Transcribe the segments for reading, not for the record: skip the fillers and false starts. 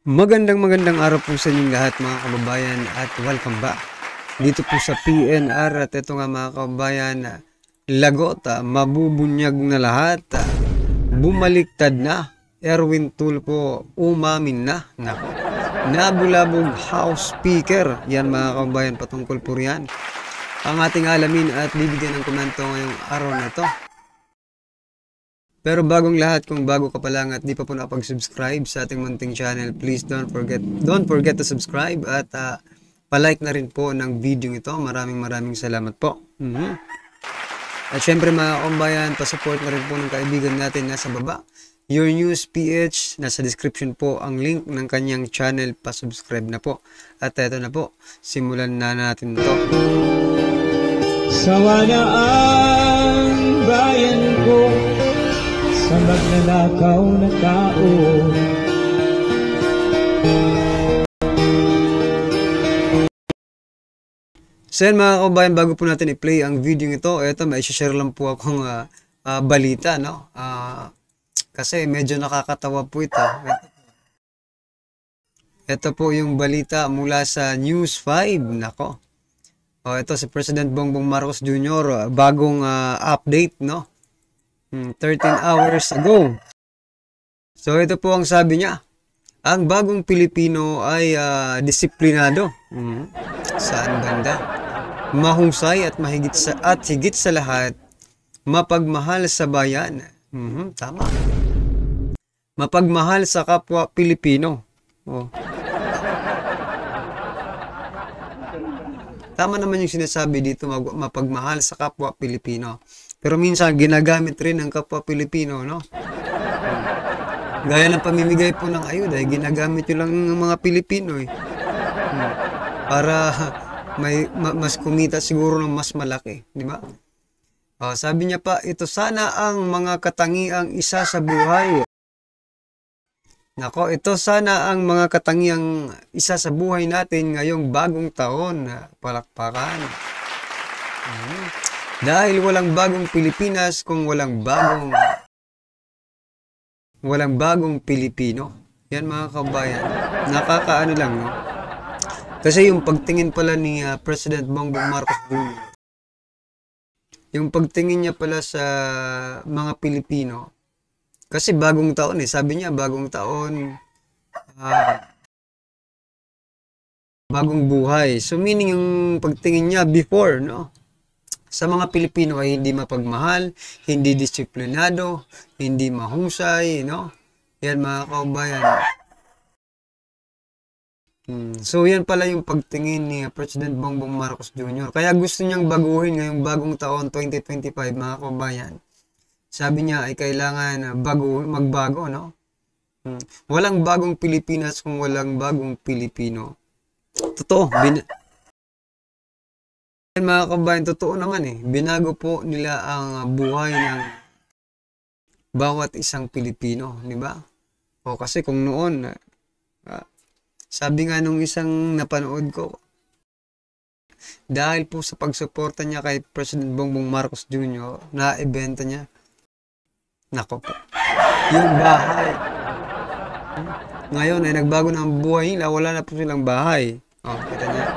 Magandang araw po sa inyong lahat mga kababayan at welcome back dito po sa PNR. At ito nga mga kababayan, lagot, mabubunyag na lahat, bumaliktad na, Erwin Tulfo umamin na, nako, nabulabog House Speaker. Yan mga kababayan, patungkol po riyan ang ating alamin at bibigyan ng komento ngayong araw na ito. Pero bagong lahat, kung bago ka pa lang at di pa po nakapag-subscribe sa ating munting channel, please don't forget to subscribe at palike na rin po ng video ito. Maraming salamat po. At syempre mga kababayan, pasupport na rin po ng kaibigan natin nasa baba, Your News PH, nasa description po ang link ng kanyang channel, pa-subscribe na po. At eto na po, simulan na natin ito. Sawa na ang bayan ko sa magnanakaw na tao. So yan mga kababayan, bago po natin i-play ang video ito, eto may share lang po akong balita, no? Kasi medyo nakakatawa po ito. Ito po yung balita mula sa News 5, nako. Ito si President Bongbong Marcos Jr., bagong update, no? 13 hours ago. So ito po ang sabi niya. Ang bagong Pilipino ay disiplinado. Saan banda? Mahusay at higit sa lahat, mapagmahal sa bayan. Tama. Mapagmahal sa kapwa Pilipino. Tama naman yung sinasabi dito, mapagmahal sa kapwa Pilipino. Pero minsan ginagamit rin ng kapwa Pilipino, no? Gaya ng pamimigay po ng ayuda, ginagamit yun lang ng mga Pilipino para mas kumita siguro ng mas malaki, di ba? Sabi niya pa, ito sana ang mga katangiang isa sa buhay. Nako, ito sana ang mga katangiang isa sa buhay natin ngayong bagong taon. Palakpakan. Dahil walang bagong Pilipinas kung walang bagong Pilipino. Yan mga kabayan. Nakakaano lang, no? Kasi yung pagtingin pala ni President Bongbong Marcos Jr., yung pagtingin niya pala sa mga Pilipino, kasi bagong taon sabi niya bagong taon, bagong buhay. So meaning yung pagtingin niya before, no? Sa mga Pilipino ay hindi mapagmahal, hindi disiplinado, hindi mahusay, no? Yan mga kaubayan. So yan pala yung pagtingin ni President Bongbong Marcos Jr. Kaya gusto niyang baguhin ngayong bagong taon 2025 mga kaubayan. Sabi niya ay kailangan magbago, no? Walang bagong Pilipinas kung walang bagong Pilipino. Totoo. Mga kabayan, totoo naman binago po nila ang buhay ng bawat isang Pilipino, di ba? Kasi kung noon, sabi nga nung isang napanood ko, dahil po sa pagsuporta niya kay President Bongbong Marcos Jr., na-ibenta niya, nako po, yung bahay. Ngayon ay nagbago na ang buhay nila, wala na po silang bahay. Kita niya.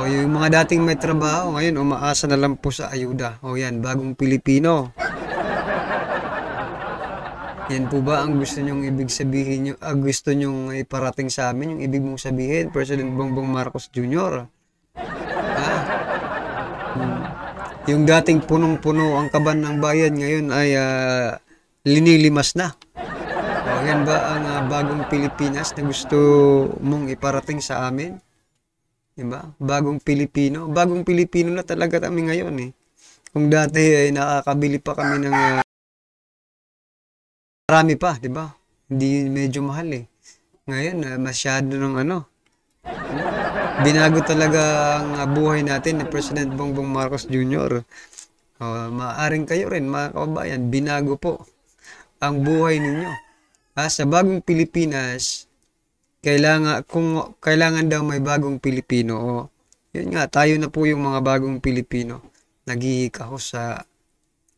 Yung mga dating may trabaho, ngayon umaasa na lang po sa ayuda. Yan, bagong Pilipino. Yan po ba ang gusto nyong ibig sabihin nyo, gusto nyong iparating sa amin, yung ibig mong sabihin, President Bongbong Marcos Jr.? Yung dating punong-puno ang kaban ng bayan, ngayon ay linilimas na. Yan ba ang bagong Pilipinas na gusto mong iparating sa amin? Diba? Bagong Pilipino. Bagong Pilipino na talaga kami ngayon Kung dati ay nakakabili pa kami ng marami pa, diba? Hindi medyo mahal Ngayon, masyado ng binago talaga ang buhay natin ni President Bongbong Marcos Jr. Maaring kayo rin, mga kababayan, binago po ang buhay ninyo. Sa bagong Pilipinas, kailangan daw may bagong Pilipino. Yun nga, tayo na po yung mga bagong Pilipino. Naghihikahos sa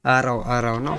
araw-araw, no?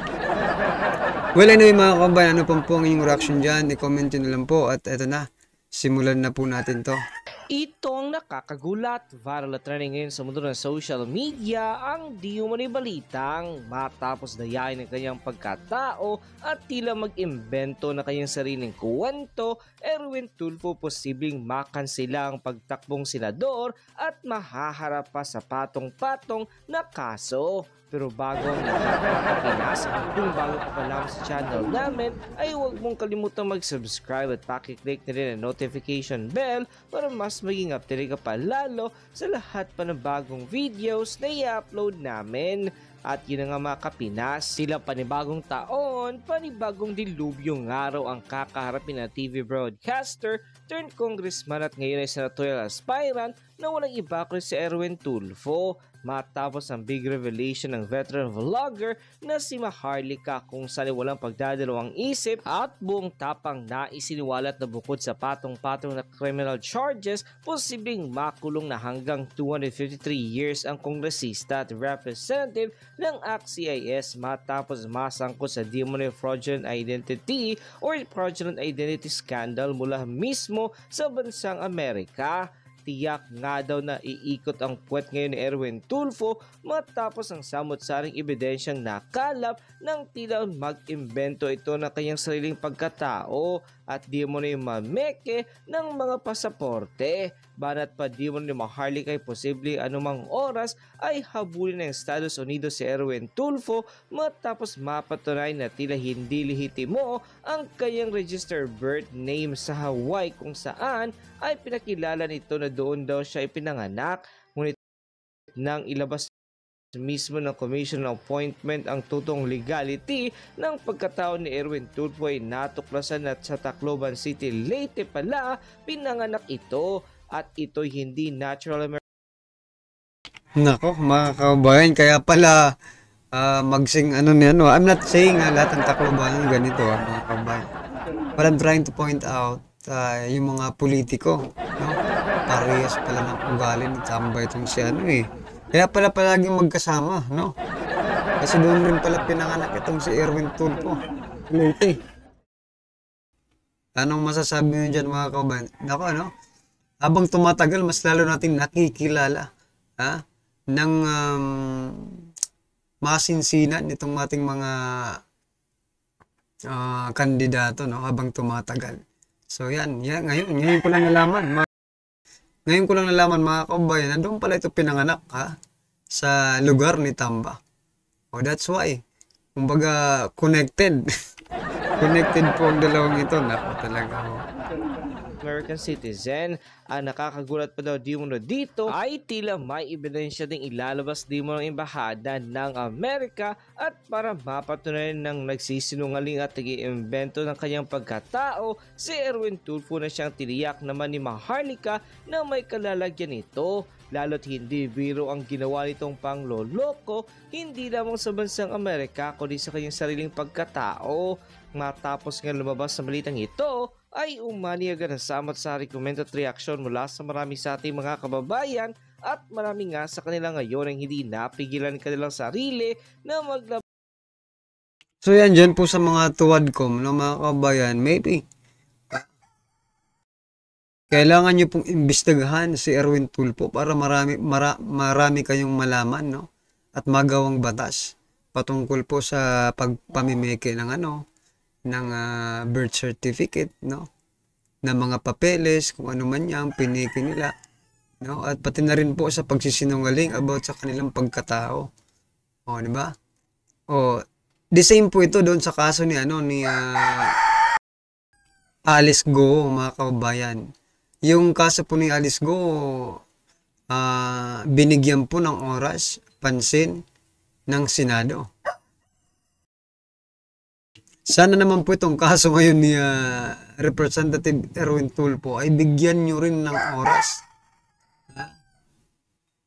Well, anyway mga kabayan, ano pa po ang inyong reaction dyan? I-comment nyo na lang po at eto na, simulan na po natin to. Itong nakakagulat, viral na trending ngayon sa mundo ng social media ang di umano'y balitang matapos dayain ng kanyang pagkatao at tila mag-imbento na kanyang sariling kwento, Erwin Tulfo posibleng makansela ang pagtakbong senador at mahaharap pa sa patong-patong na kaso. Pero bago ang lahat mga Pinas, kung bago ka pa lang sa channel namin, ay huwag mong kalimutang mag-subscribe at pakiclick na rin ang notification bell para mas maging updated ka pa lalo sa lahat pa ng bagong videos na i-upload namin. At yun na nga mga Kapinas, sila panibagong taon, panibagong dilubyong araw ang kakaharapin na TV broadcaster turned congressman at ngayon ay senatorial aspirant na walang iba kundi si Erwin Tulfo. Matapos ang big revelation ng veteran vlogger na si Maharlika kung saan walang pagdadalawang isip at buong tapang na isiniwalat na bukod sa patong-patong na criminal charges, posibleng makulong na hanggang 253 years ang kongresista at representative ng ACT-CIS matapos masangkot sa demonic fraudulent identity or fraudulent identity scandal mula mismo sa bansang Amerika. Tiyak nga daw na iikot ang puwet ngayon ni Erwin Tulfo matapos ang samot-saring ebidensyang nakalap ng tila mag-imbento ito ng kanyang sariling pagkatao at di mo na yung mameke ng mga pasaporte. Banat pa di mo ni Maharlika ay posible anumang oras ay habulin ng Estados Unidos si Erwin Tulfo matapos mapatunay na tila hindi lehitimo ang kanyang registered birth name sa Hawaii kung saan ay pinakilala nito na doon daw siya ipinanganak. Ngunit nang ilabas mismo ng Commission on Appointment ang totoong legality ng pagkatao ni Erwin Tulfo ay natuklasan at sa Tacloban City, Leyte pala pinanganak ito at ito'y hindi natural American. Nako, mga kabayan, kaya pala magsing ano niya, no? I'm not saying lahat ng Tacloban ganito, mga kabayan. But I'm trying to point out yung mga politiko, no? Parehas pala ng ugali ng tambay itong si ano eh. Kaya pala palaging magkasama, no? Kasi doon rin pala pinanganak itong si Erwin Tulfo. Leyte. Anong masasabi nyo dyan mga kabayan? Nako, ano? Habang tumatagal, mas lalo natin nakikilala ng masinsinan nitong ating mga kandidato, no? Habang tumatagal. So yan ngayon ko lang nalaman. Ngayon ko lang nalaman mga kabayan na doon pala ito pinanganak sa lugar ni Tamba. Oh, that's why. Kumbaga connected. Connected po ang dalawang ito. Nako talaga. American citizen. Ang nakakagulat pa daw di mo dito ay tila may ebidensya ding ilalabas di mo ng embahada ng Amerika at para mapatunayan ng nagsisinungaling at nag-iimbento ng kanyang pagkatao si Erwin Tulfo na siyang tiniyak naman ni Maharlika na may kalalagyan nito. Lalo't hindi biro ang ginawa nitong pangloloko hindi lamang sa bansang Amerika kundi sa kanyang sariling pagkatao. Matapos nga lumabas sa balitang ito ay umani agad na samot-sari comment at reaksyon mula sa marami sa ating mga kababayan at marami nga sa kanila ngayon ang hindi napigilan kanilang sarili na maglabas. So yan, dyan po sa mga tuwadcom, no, mga kababayan, maybe kailangan nyo pong imbestigahan si Erwin Tulfo para marami kayong malaman, no? At magawang batas patungkol po sa pagpamimeke ng ng birth certificate, no? Na mga papeles, kung ano man yang piniki nila, no? At pati na rin po sa pagsisinungaling about sa kanilang pagkatao. O, di ba? O, the same po ito doon sa kaso ni Alice Go, mga kababayan. Yung kaso po ni Alice Go, binigyan po ng oras, pansin ng Senado. Sana naman po itong kaso ngayon ni Representative Erwin Tulfo ay bigyan nyo rin ng oras.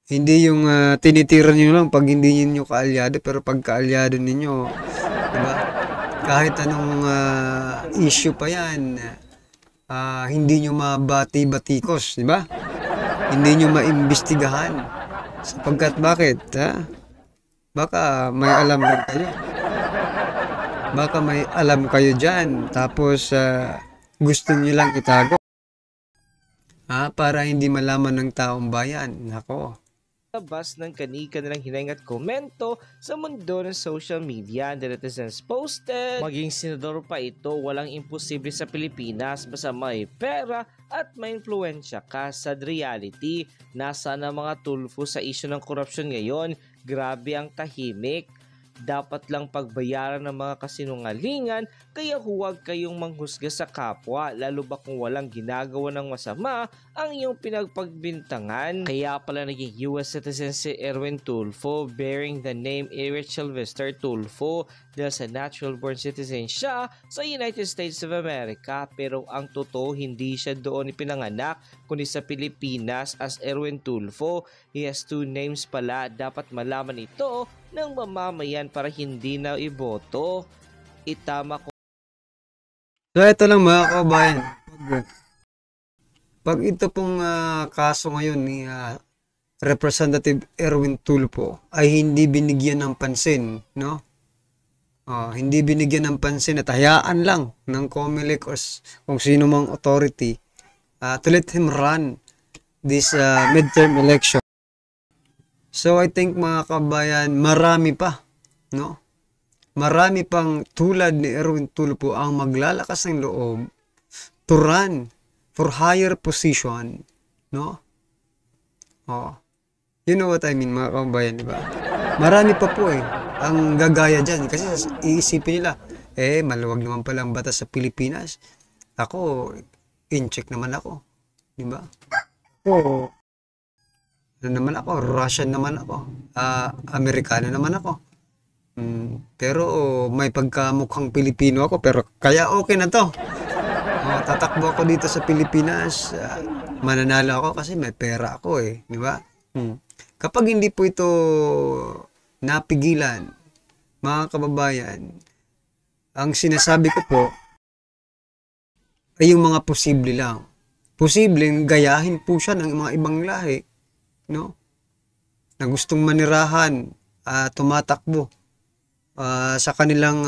Hindi yung tinitira nyo lang pag hindi nyo kaalyado, pero pag kaalyado ninyo, diba? Kahit anong issue pa yan, hindi nyo mabati-batikos, di ba? Hindi nyo maimbestigahan. Sapagkat bakit? Baka may alam lang kayo. Baka may alam kayo dyan, tapos gusto nyo lang itago. Para hindi malaman ng taong bayan. Nako. Labas ng kani-kanilang hinang at komento sa mundo ng social media. The netizens posted, maging senador pa ito, walang imposible sa Pilipinas basta may pera at may influensya ka. Sad reality, nasa na mga tulfo sa isyu ng korupsyon ngayon. Grabe ang tahimik. Dapat lang pagbayaran ng mga kasinungalingan, kaya huwag kayong manghusga sa kapwa, lalo ba kung walang ginagawa ng masama ang iyong pinagpagbintangan. Kaya pala naging US citizen si Erwin Tulfo, bearing the name Erich Sylvester Tulfo, dahil sa natural born citizen siya sa United States of America, pero ang totoo hindi siya doon ipinanganak kundi sa Pilipinas as Erwin Tulfo. He has 2 names pala, dapat malaman ito ng mamamayan para hindi na iboto. Itama ko. So ito lang mga kabayan. Pag ito pong kaso ngayon ni Representative Erwin Tulfo ay hindi binigyan ng pansin, no? Hindi binigyan ng pansin at hayaan lang ng COMELEC o kung sino mang authority to let him run this midterm election. So I think mga kabayan, marami pa, no? Marami pang tulad ni Erwin Tulfo ang maglalakas ng loob to run for higher position, no? You know what I mean, mga kabayan, di ba? Marami pa po ang gagaya dyan. Kasi iisipin nila, maluwag naman pala ang batas sa Pilipinas. Ako, in-check naman ako. Di ba? Ano naman ako? Russian naman ako. Amerikano naman ako. Pero may pagkamukhang Pilipino ako. Pero kaya okay na to. Tatakbo ako dito sa Pilipinas. Mananalo ako kasi may pera ako di ba? Kapag hindi po ito napigilan, mga kababayan, ang sinasabi ko po ay yung mga posible lang. Posibleng gayahin po siya ng mga ibang lahi, no? Na gustong manirahan, tumatakbo sa kanilang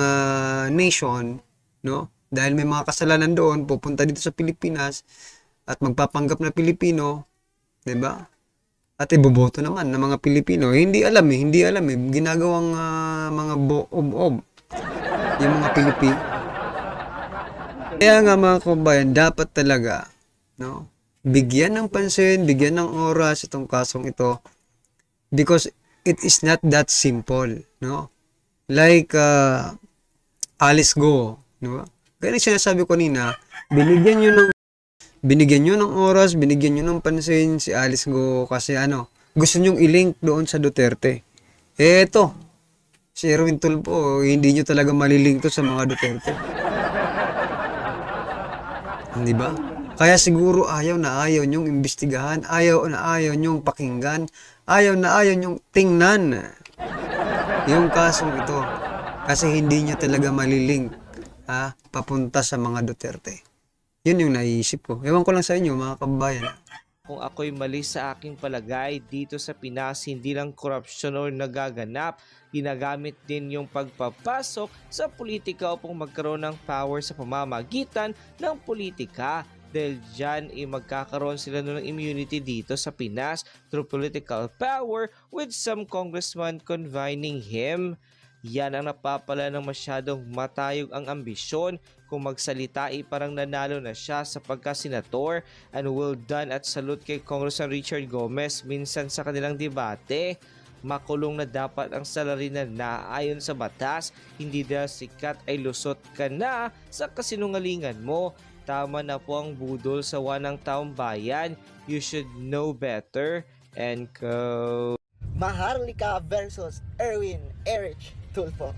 nation, no? Dahil may mga kasalanan doon, pupunta dito sa Pilipinas at magpapanggap na Pilipino, 'di ba? At iboboto naman ng mga Pilipino. Hindi alam ginagawang mga boob-ob yung mga Pilipino. Kaya nga mga kabayan, dapat talaga, no, bigyan ng pansin, bigyan ng oras itong kasong ito because it is not that simple, no? Like Alice Go, no? Kaya sinasabi ko kanina, binigyan nyo ng oras, binigyan nyo ng pansin si Alice Go kasi gusto nyong i-link doon sa Duterte. Eto, si Erwin Tulfo, hindi nyo talaga malilink to sa mga Duterte. Hindi ba? Kaya siguro ayaw na ayaw nyong imbestigahan, ayaw na ayaw nyong pakinggan, ayaw na ayaw nyong tingnan yung kasong ito. Kasi hindi nyo talaga malilink papunta sa mga Duterte. Yun yung naiisip ko. Ewan ko lang sa inyo, mga kababayan. Kung ako'y mali sa aking palagay, dito sa Pinas, hindi lang korupsyon o nagaganap, ginagamit din yung pagpapasok sa politika upang magkaroon ng power sa pamamagitan ng politika. Dahil dyan, magkakaroon sila ng immunity dito sa Pinas through political power with some congressman confining him. Yan ang napapala ng masyadong matayog ang ambisyon. Kung magsalita parang nanalo na siya sa pagka-senator. And well done at salute kay Congressman Richard Gomez minsan sa kanilang debate. Makulong na dapat ang salary na naayon sa batas. Hindi dahil sikat ay lusot ka na sa kasinungalingan mo. Tama na po ang budol sa wanang taong bayan. You should know better. And go. Maharlika versus Erich Tulfo.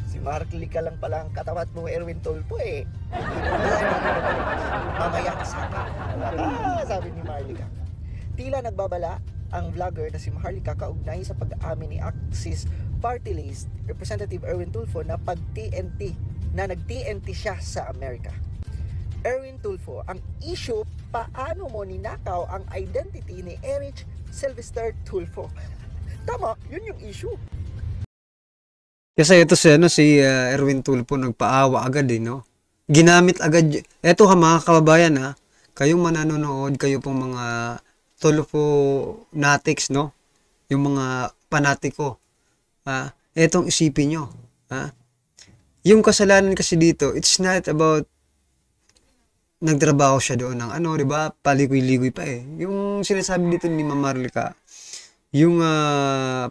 Si Maharlika lang pala ang katapat mo Erwin Tulfo Mamaya kasama. Sabi ni Maharlika. Tila nagbabala ang vlogger na si Maharlika kaugnay sa pag-aamin ni Axis Party List Representative Erwin Tulfo na nag-TNT siya sa Amerika. Erwin Tulfo, ang issue, paano mo ninakaw ang identity ni Erich Sylvester Tulfo? Tama, yun yung issue. Kasi ito si Erwin Tulfo nagpaawa agad no. Ginamit agad. Eto mga kababayan kayong mananonood, kayo pong mga Tulfo natics no, yung mga panatiko. Etong isipin nyo. Yung kasalanan kasi dito, it's not about nagtrabaho siya doon ng di ba? Paligoy-ligoy pa eh. Yung sinasabi dito ni Ma'am Marlica, yung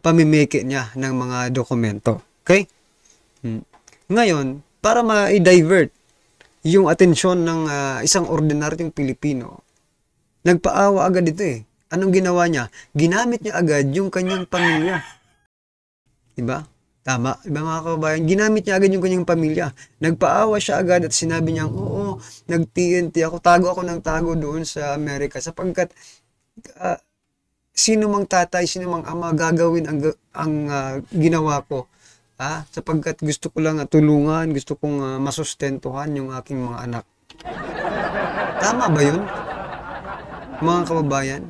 pamimeke niya ng mga dokumento. Okay? Ngayon, para ma-divert yung atensyon ng isang ordinaryong Pilipino, nagpaawa agad ito eh. Anong ginawa niya? Ginamit niya agad yung kanyang pamilya. Diba? Tama. Diba mga kababayan? Ginamit niya agad yung kanyang pamilya. Nagpaawa siya agad at sinabi niya, oo, nag-TNT ako. Tago ako ng tago doon sa Amerika sapagkat sino mang tatay, sino mang ama gagawin ang ginawa ko. Sapagkat gusto ko lang tulungan, gusto kong masustentuhan yung aking mga anak. Tama ba yun? Mga kababayan?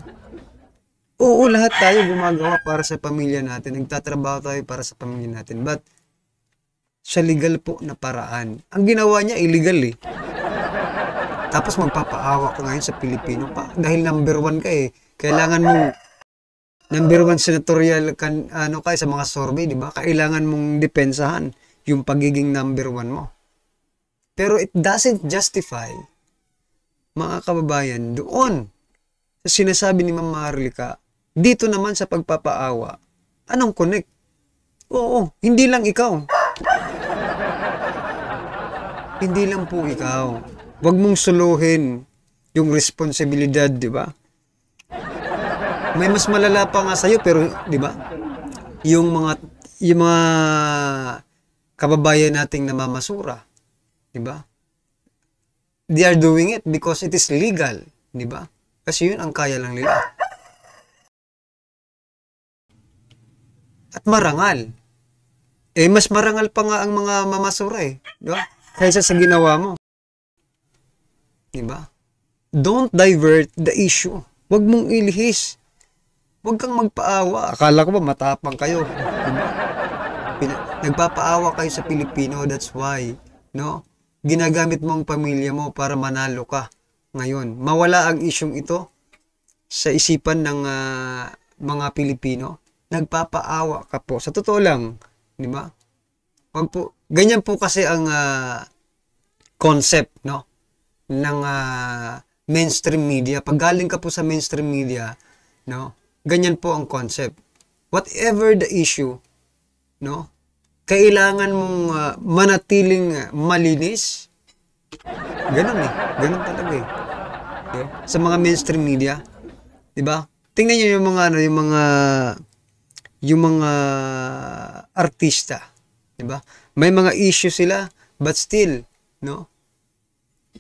Oo, lahat tayo gumagawa para sa pamilya natin. Nagtatrabaho tayo para sa pamilya natin. But, sa legal po na paraan. Ang ginawa niya, illegal eh. Tapos magpapaawa ka ngayon sa Pilipino pa. Dahil number 1 ka eh. Kailangan mong number 1 senatorial kaya sa mga survey, di ba? Kailangan mong depensahan yung pagiging number 1 mo. Pero it doesn't justify, mga kababayan, doon sa sinasabi ni Ma'am Marlica, dito naman sa pagpapaawa, anong connect? Oo, hindi lang ikaw. Hindi lang po ikaw. Huwag mong suluhin yung responsibilidad, di ba? May mas malala pa nga sa'yo, pero, di ba? Yung mga kababayan nating namamasura, di ba? They are doing it because it is legal, di ba? Kasi yun ang kaya lang nila. At marangal. Mas marangal pa nga ang mga mamasura di ba? Kaysa sa ginawa mo. Di ba? Don't divert the issue. Huwag mong ilihis. Huwag kang magpaawa. Akala ko ba matapang kayo? Diba? Nagpapaawa kayo sa Pilipino, that's why, no? Ginagamit mo ang pamilya mo para manalo ka. Ngayon, mawala ang isyong ito sa isipan ng mga Pilipino. Nagpapaawa ka po. Sa totoo lang, di ba? Wag po, ganyan po kasi ang concept, no? Ng mainstream media. Pag galing ka po sa mainstream media, no? Ganyan po ang concept. Whatever the issue, no? Kailangan mong manatiling malinis. Ganun Ganun talaga Okay? Sa mga mainstream media, 'di ba? Tingnan niyo yung mga artista, 'di ba? May mga issue sila, but still, no?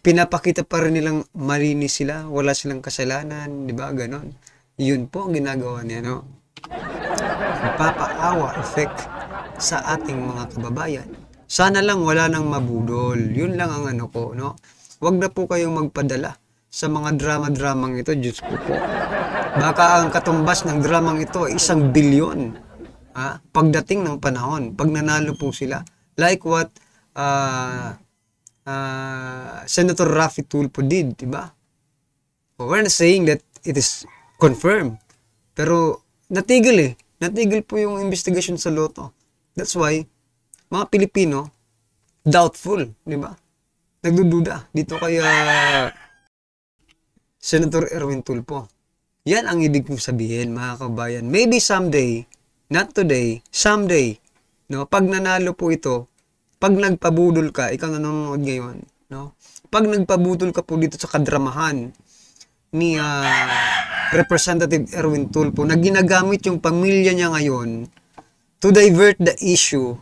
Pinapakita pa rin nilang malinis sila, wala silang kasalanan, 'di ba? Ganon. Yun po ang ginagawa niya, no? Nagpapaawa effect sa ating mga kababayan. Sana lang wala nang mabudol. Yun lang ang ko, no? Huwag na po kayong magpadala sa mga drama-dramang ito, Diyos ko po. Baka ang katumbas ng dramang ito ay 1 bilyon. Pagdating ng panahon, pag nanalo po sila. Like what Senator Raffy Tulfo did, diba? We're not saying that it is confirmed. Pero natigil Natigil po yung investigation sa Lotto. That's why, mga Pilipino, doubtful, diba? Nagdududa dito kaya Senator Erwin Tulfo. Yan ang ibig kong sabihin, mga kabayan. Maybe someday, not today, someday, no? Pag nanalo po ito, pag nagpabudol ka, ikaw nanonood ngayon, no? Pag nagpabudol ka po dito sa kadramahan ni Representative Erwin Tulfo, na ginagamit yung pamilya niya ngayon to divert the issue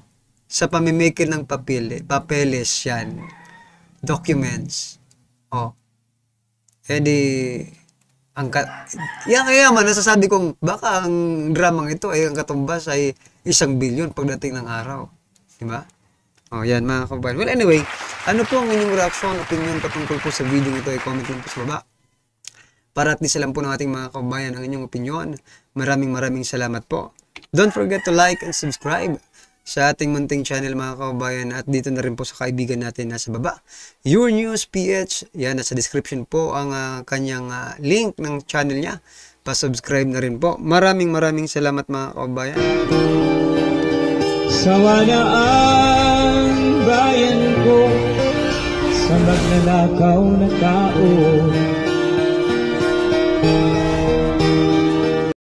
sa pamimigay ng papeles yan, documents. Yan kaya man, nasasabi kong baka ang dramang ito ay ang katumbas ay 1 bilyon pagdating ng araw. Diba? Yan mga kabayan. Well, anyway, ano po ang inyong reaction, opinion patungkol po sa video ito, i-comment lang po sa baba. Para at least alam po ng ating mga kabayan ang inyong opinion. Maraming salamat po. Don't forget to like and subscribe sa ating munting channel mga kababayan, at dito na rin po sa kaibigan natin nasa baba, Your News PH. Yan, nasa description po ang kanyang link ng channel niya. Pa-subscribe na rin po. Maraming salamat mga kababayan. Sawa na ang bayan ko sa magnanakaw na tao.